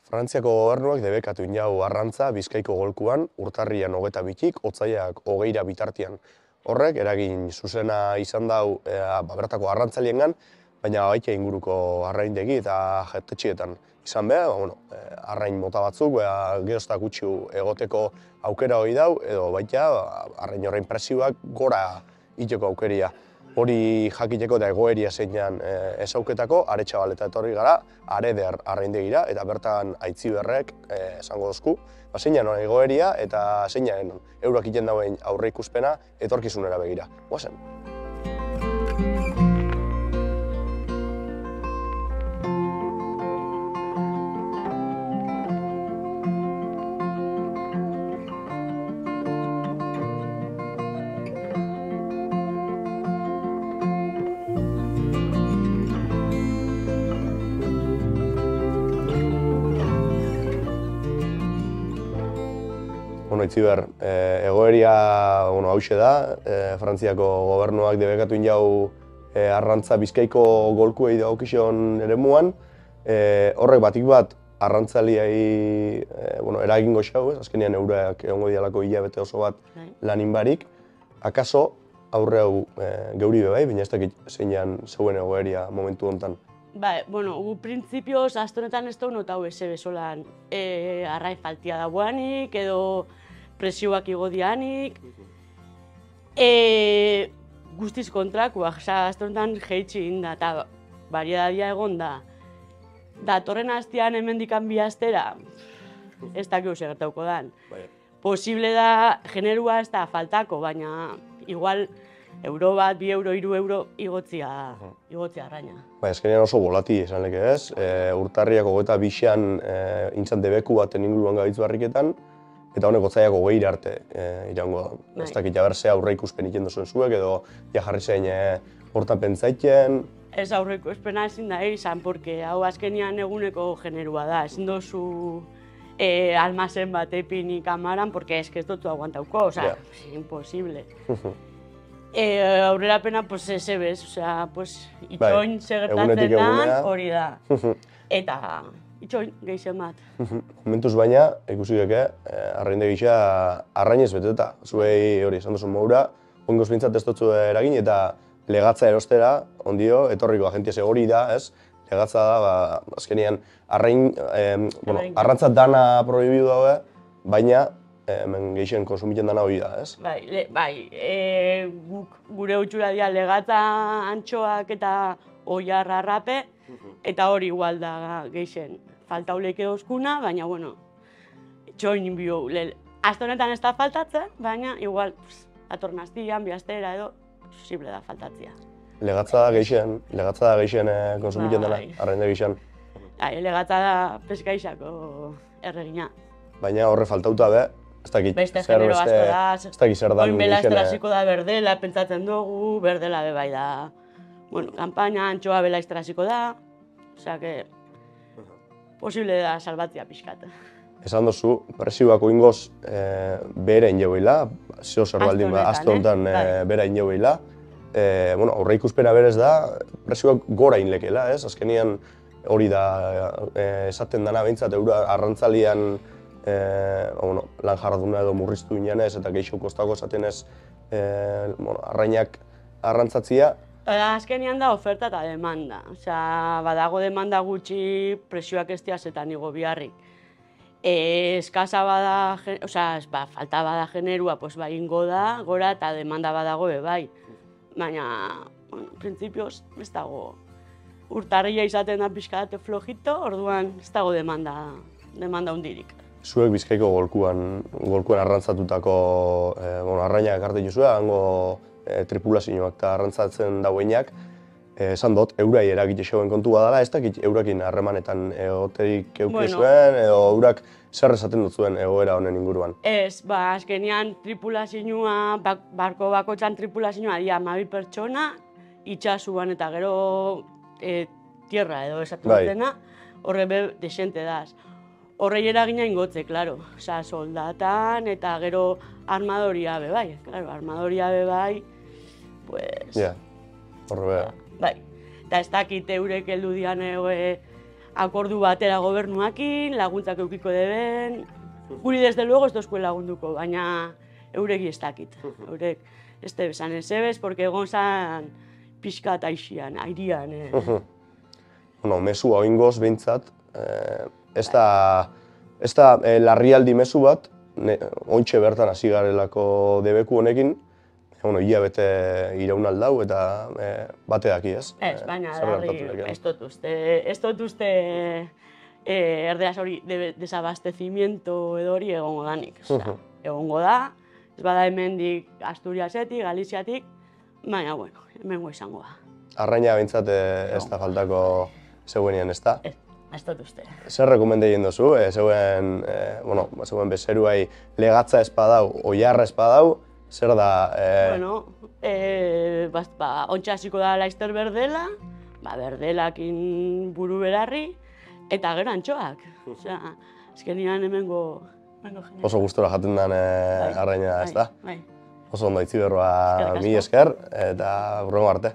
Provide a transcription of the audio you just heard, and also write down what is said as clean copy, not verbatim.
Frantziako gobernuak debekatu inau arrantza Bizkaiko golkuan urtarrian 22tik, otsaiak 20ra bitartean. Horrek eragin zuzena izan dau bertako arrantzaliengan, baina baita inguruko arraindegi eta jatetxeetan izan behar, arrain mota batzuk, gerozta gutxi egoteko aukera hori dau, edo baita arrain horrein presioak gora iteko aukeria. Hori jakiteko eta egoeria zeinan ezauketako, Aretxabaleta etorri gara, Areder arraindegira, eta bertan Aitziberrek esango dozku, zeinan egoeria eta zeinan eurak iten dauen aurre ikuspena etorkizunera begira. Goazen. Aitziber, egoeria hauxe da, Frantziako gobernuak debekatu inau arrantza Bizkaiko golkuei dagokizon eremuan. Horrek batik bat arrantzaliai eragingo xau, azkenean eurak egongo dialako hilabete oso bat lanin barik. Akaso aurre hau geuri bebai, baina ez dakit zeinan zeuen egoeria momentu honetan. Gu printzipioz, astonetan ez da unotau eze bezolan arrai faltia dagoanik, edo presioak igo dianik. Guztiz kontrakoak, astonetan jeitsi inda, eta bariedadia egon da. Datorren hastian hemendikan bi astera, ez dakigu segertauko dan. Posible da, generua ez da faltako, baina igual euro bat, 2 euro, 3 euro igotzia arraina. Azkenean oso bolati esan leke ez, urtarriak 22an intzan debeku baten inguruan gaitz barriketan, eta honek otsaiak 20 arte irango da. Ez dakit jaberzea aurre ikuspen iten duzuen zuek, edo jarri zein hortan pentsaiten. Ez aurre ikuspena ezin da izan, porque hau azkenean eguneko generua da. Ezin dozu almazen bat epinik amaran, porque ez dut aguantauko, oza, imposible. Aurrerapena, pues, ez ebez, oza, itxoin segertatzen dan hori da. Eta itxoin gehien bat. Momentuz baina, ikusi geke, arrainde gisa arrainez beteta. Zuei hori esan duzun maura, ongoz bintzat ez dutzu eragin eta legatza erostera, ondio, etorriko agentiaz hori da, ez? Legatza da, azkenean, arrantza dana prohibidu daue, baina hemen gehien konsumiten dana hori da, ez? Bai, gure utxura dira legatza antxoak eta oiarra arrape, eta hori igual da gehien falta uleke oskuna, baina, txoin bio, azte honetan ez da faltatzen, baina igual atorren hastian, bi astera edo, posible da faltatzea. Legatza da gehien konsumiten dena, arrainde gehien. Legatza da peskaixako erregina. Baina horre faltauta be, ez dakit zer dan oin bela estraziko da berdela, pentsatzen dugu, berdela be bai da. Kampaina antxoa bela estraziko da, osea que posible da salbatzea pixkat. Esan dozu, presioak oingoz behera injeuela, zeo zer baldin azte honetan behera injeuela. Aurre ikuspena berez da, presioak gora inlekela, ez? Azkenean hori da esaten dana behintzat, arrantzalian lan jarduna edo murriztu inanez eta geixo kostako esaten ez arrainak arrantzatzia. Azkenean da oferta eta demanda. Badago demanda gutxi, presioak ez diazetan igo biharrik. Eskasa bada, falta bada generua, bai ingo da, gora eta demanda badago bai. Baina, printzipioz, ez dago urtarria izaten da pixkate flojito, orduan ez dago demanda hundirik. Zuek Bizkaiko golkuan arrantzatutako arrainak ekartzen jozue, hango tripulazioak eta arrantzatzen dauenak, esan dut, eurai eragite xeuen kontua dela, ez dakit eurakin harremanetan egoterik eukizuen, edo eurak zer esaten dut zuen egoera honen inguruan? Ez, azkenean tripulazioa, barko bakotxan tripulazioa dira 12 pertsona, itxasuan eta gero tierra edo esatu dutena, horre be desente daz. Horrei eragina ingotze, klaro. Soldatan eta gero armadoria be bai. Armadoria be bai, pues... Horre be. Bai. Eta ez dakit eurek heldu dian akordu batera gobernuakin, laguntzak eukiko deben. Guri desde luego ez dozkuen lagunduko, baina eureki ez dakit. Eurek ez da besan ez ebez, porque egon zan pixka eta airian. Bueno, mesu oingoz behintzat, ez da larrialdi mesu bat, ointxe bertan hasi garelako debeku honekin, hilabete iraun aldau eta bate daki, ez? Ez, baina ez dut uste erderaz hori desabastecimiento edo hori egongo danik. Egongo da, ez bada hemendik Asturiasetik, Galiziatik, baina, bueno, hemengo izango da. Arraina behintzat ez da faltako zeuenean, ez da? Ez dut uste. Zer rekomendegin duzu, zeuen bezeruai legatza espadau, oiarra espadau, zer da? Bueno, ontsa hasiko da laizter berdela, berdelakin buru berarri, eta gero antxoak. Osea, azkenean hemengo jendea. Oso gustora jaten den arraina, ez da? Bai. Oso ondo itziberroa mi esker, eta hurrengo arte.